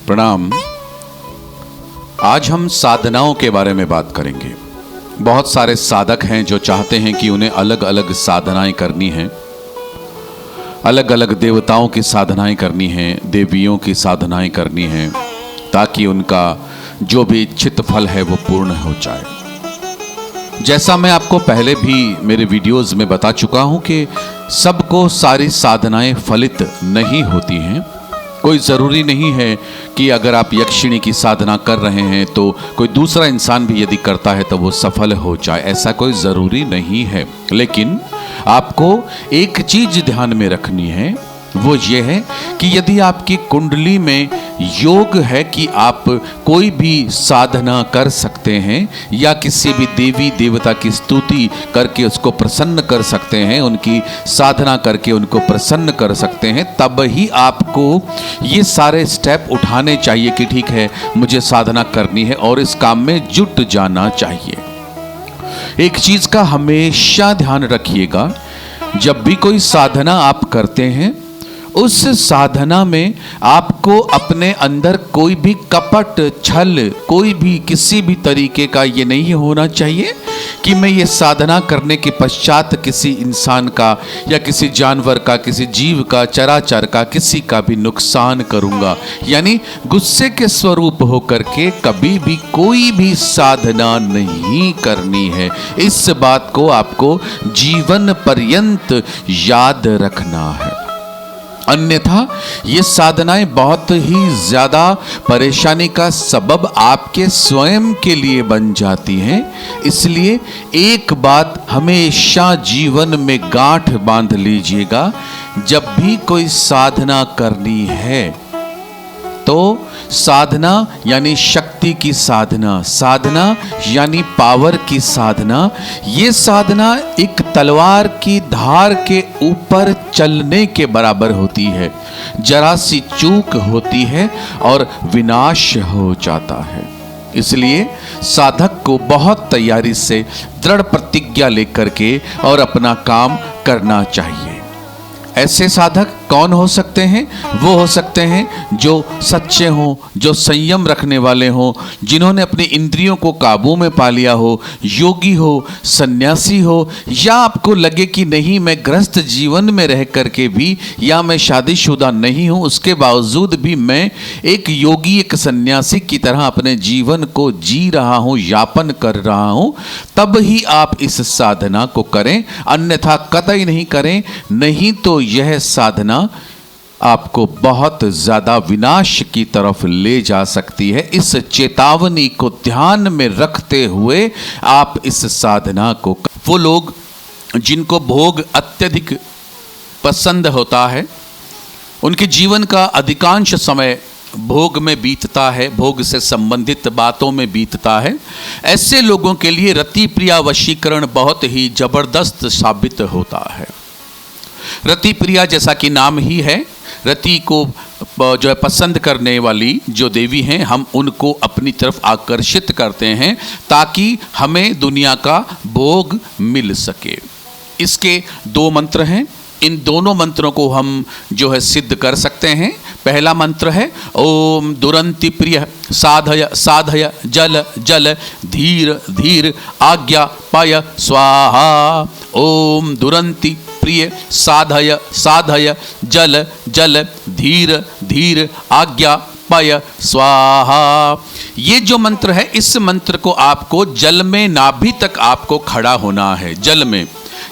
प्रणाम। आज हम साधनाओं के बारे में बात करेंगे। बहुत सारे साधक हैं जो चाहते हैं कि उन्हें अलग अलग साधनाएं करनी हैं, अलग अलग देवताओं की साधनाएं करनी हैं, देवियों की साधनाएं करनी हैं, ताकि उनका जो भी इच्छित फल है वो पूर्ण हो जाए। जैसा मैं आपको पहले भी मेरे वीडियोस में बता चुका हूं कि सबको सारी साधनाएं फलित नहीं होती हैं। कोई ज़रूरी नहीं है कि अगर आप यक्षिणी की साधना कर रहे हैं तो कोई दूसरा इंसान भी यदि करता है तो वो सफल हो जाए, ऐसा कोई ज़रूरी नहीं है। लेकिन आपको एक चीज़ ध्यान में रखनी है, वो ये है कि यदि आपकी कुंडली में योग है कि आप कोई भी साधना कर सकते हैं या किसी भी देवी देवता की स्तुति करके उसको प्रसन्न कर सकते हैं, उनकी साधना करके उनको प्रसन्न कर सकते हैं, तब ही आपको ये सारे स्टेप उठाने चाहिए कि ठीक है मुझे साधना करनी है और इस काम में जुट जाना चाहिए। एक चीज़ का हमेशा ध्यान रखिएगा, जब भी कोई साधना आप करते हैं उस साधना में आपको अपने अंदर कोई भी कपट, छल, कोई भी किसी भी तरीके का ये नहीं होना चाहिए कि मैं ये साधना करने के पश्चात किसी इंसान का या किसी जानवर का, किसी जीव का, चराचर का, किसी का भी नुकसान करूंगा। यानी गुस्से के स्वरूप होकर के कभी भी कोई भी साधना नहीं करनी है। इस बात को आपको जीवन पर्यंत याद रखना है, अन्यथा ये साधनाएं बहुत ही ज्यादा परेशानी का सबब आपके स्वयं के लिए बन जाती हैं। इसलिए एक बात हमेशा जीवन में गांठ बांध लीजिएगा, जब भी कोई साधना करनी है तो साधना यानी शक्ति की साधना, साधना यानी पावर की साधना, ये साधना एक तलवार की धार के ऊपर चलने के बराबर होती है। जरा सी चूक होती है और विनाश हो जाता है। इसलिए साधक को बहुत तैयारी से दृढ़ प्रतिज्ञा लेकर के और अपना काम करना चाहिए। ऐसे साधक कौन हो सकते हैं? वो हो सकते हैं जो सच्चे हों, जो संयम रखने वाले हों, जिन्होंने अपनी इंद्रियों को काबू में पा लिया हो, योगी हो, सन्यासी हो, या आपको लगे कि नहीं मैं गृहस्थ जीवन में रह करके भी या मैं शादीशुदा नहीं हूं, उसके बावजूद भी मैं एक योगी, एक सन्यासी की तरह अपने जीवन को जी रहा हूं, यापन कर रहा हूं, तब ही आप इस साधना को करें, अन्यथा कतई नहीं करें। नहीं तो यह साधना आपको बहुत ज्यादा विनाश की तरफ ले जा सकती है। इस चेतावनी को ध्यान में रखते हुए आप इस साधना को, वो लोग जिनको भोग अत्यधिक पसंद होता है, उनके जीवन का अधिकांश समय भोग में बीतता है, भोग से संबंधित बातों में बीतता है, ऐसे लोगों के लिए रति प्रिया वशीकरण बहुत ही जबरदस्त साबित होता है। रति प्रिया जैसा कि नाम ही है, रति को जो है पसंद करने वाली जो देवी हैं, हम उनको अपनी तरफ आकर्षित करते हैं ताकि हमें दुनिया का भोग मिल सके। इसके 2 मंत्र हैं, इन दोनों मंत्रों को हम जो है सिद्ध कर सकते हैं। पहला मंत्र है ओम दुरंति प्रिय साधय साधय जल जल धीर धीर आज्ञा पाय स्वाहा। ओम दुरंति प्रिय साधय साधय जल जल धीर धीर आज्ञा पाय स्वाहा। ये जो मंत्र है, इस मंत्र को आपको जल में नाभि तक आपको खड़ा होना है। जल में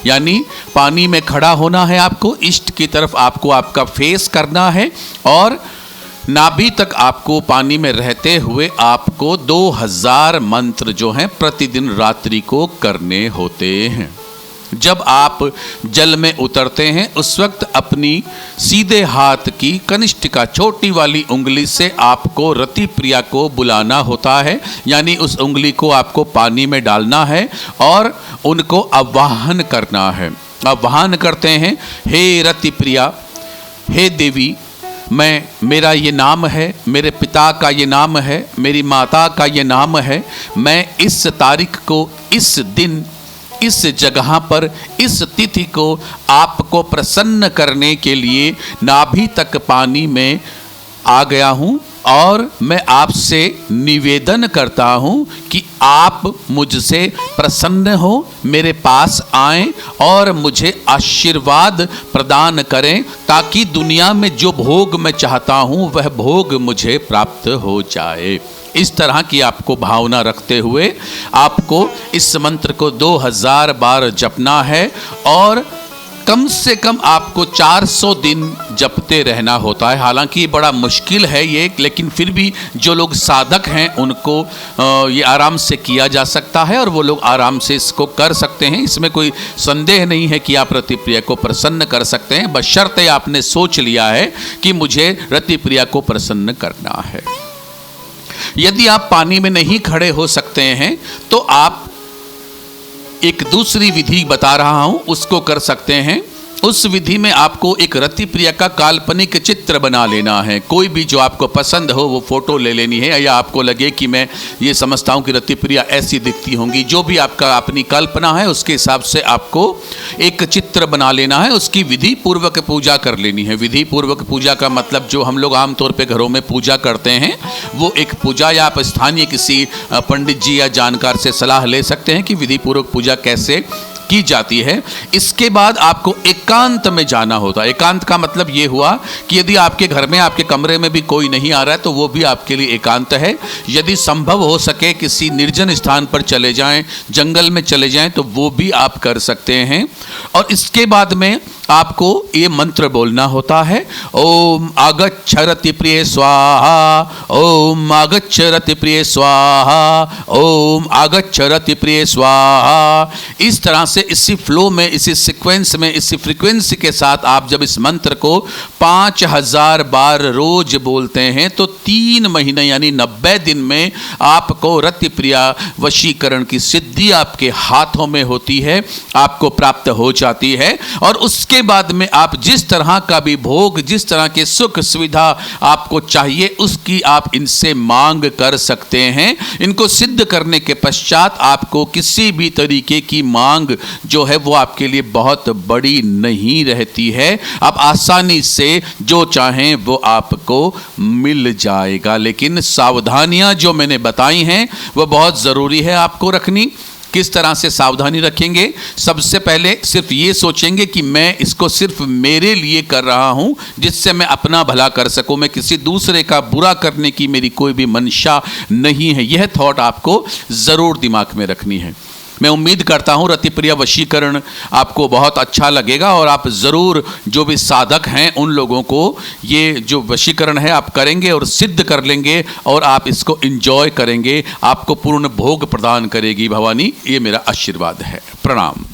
यानी पानी में खड़ा होना है आपको, ईस्ट की तरफ आपको आपका फेस करना है और नाभि तक आपको पानी में रहते हुए आपको 2000 मंत्र जो हैं प्रतिदिन रात्रि को करने होते हैं। जब आप जल में उतरते हैं उस वक्त अपनी सीधे हाथ की कनिष्ठिका, छोटी वाली उंगली से आपको रति प्रिया को बुलाना होता है, यानी उस उंगली को आपको पानी में डालना है और उनको आवाहन करना है। आवाहन करते हैं, हे रति प्रिया, हे देवी, मेरा ये नाम है, मेरे पिता का ये नाम है, मेरी माता का ये नाम है, मैं इस तारीख को, इस दिन, इस जगह पर, इस तिथि को आपको प्रसन्न करने के लिए नाभि तक पानी में आ गया हूँ और मैं आपसे निवेदन करता हूँ कि आप मुझसे प्रसन्न हो, मेरे पास आएं और मुझे आशीर्वाद प्रदान करें ताकि दुनिया में जो भोग मैं चाहता हूँ वह भोग मुझे प्राप्त हो जाए। इस तरह की आपको भावना रखते हुए आपको इस मंत्र को 2000 बार जपना है और कम से कम आपको 400 दिन जपते रहना होता है। हालांकि ये बड़ा मुश्किल है ये, लेकिन फिर भी जो लोग साधक हैं उनको ये आराम से किया जा सकता है और वो लोग आराम से इसको कर सकते हैं। इसमें कोई संदेह नहीं है कि आप रतिप्रिया को प्रसन्न कर सकते हैं, बशर्ते आपने सोच लिया है कि मुझे रतिप्रिया को प्रसन्न करना है। यदि आप पानी में नहीं खड़े हो सकते हैं तो आप एक दूसरी विधि बता रहा हूं, उसको कर सकते हैं। उस विधि में आपको एक रतिप्रिया का काल्पनिक चित्र बना लेना है। कोई भी जो आपको पसंद हो वो फोटो ले लेनी है, या आपको लगे कि मैं ये समझता हूँ कि रतिप्रिया ऐसी दिखती होंगी, जो भी आपका अपनी कल्पना है उसके हिसाब से आपको एक चित्र बना लेना है। उसकी विधि पूर्वक पूजा कर लेनी है। विधि पूर्वक पूजा का मतलब जो हम लोग आमतौर पर घरों में पूजा करते हैं वो एक पूजा, या आप स्थानीय किसी पंडित जी या जानकार से सलाह ले सकते हैं कि विधि पूर्वक पूजा कैसे की जाती है। इसके बाद आपको एकांत में जाना होता है। एकांत का मतलब ये हुआ कि यदि आपके घर में, आपके कमरे में भी कोई नहीं आ रहा है तो वो भी आपके लिए एकांत है। यदि संभव हो सके किसी निर्जन स्थान पर चले जाएं, जंगल में चले जाएं, तो वो भी आप कर सकते हैं। और इसके बाद में आपको ये मंत्र बोलना होता है, ओम आगच्छ रतिप्रिये स्वाहा, ओम आगच्छ रतिप्रिये स्वाहा, ओम आगच्छ रतिप्रिये स्वाहा। इस तरह से इसी फ्लो में, इसी सीक्वेंस में, इसी फ्रीक्वेंसी के साथ आप जब इस मंत्र को 5000 बार रोज बोलते हैं तो 3 महीने यानी 90 दिन में आपको रतिप्रिया वशीकरण की सिद्धि आपके हाथों में होती है, आपको प्राप्त हो जाती है। और उसके बाद में आप जिस तरह का भी भोग, जिस तरह के सुख सुविधा आपको चाहिए उसकी आप इनसे मांग कर सकते हैं। इनको सिद्ध करने के पश्चात आपको किसी भी तरीके की मांग जो है वो आपके लिए बहुत बड़ी नहीं रहती है। आप आसानी से जो चाहें वो आपको मिल जाएगा। लेकिन सावधानियां जो मैंने बताई हैं वो बहुत ज़रूरी है आपको रखनी। किस तरह से सावधानी रखेंगे? सबसे पहले सिर्फ ये सोचेंगे कि मैं इसको सिर्फ मेरे लिए कर रहा हूँ, जिससे मैं अपना भला कर सकूँ, मैं किसी दूसरे का बुरा करने की मेरी कोई भी मंशा नहीं है। यह थॉट आपको ज़रूर दिमाग में रखनी है। मैं उम्मीद करता हूँ रतिप्रिया वशीकरण आपको बहुत अच्छा लगेगा और आप ज़रूर जो भी साधक हैं उन लोगों को ये जो वशीकरण है आप करेंगे और सिद्ध कर लेंगे और आप इसको एंजॉय करेंगे। आपको पूर्ण भोग प्रदान करेगी भवानी, ये मेरा आशीर्वाद है। प्रणाम।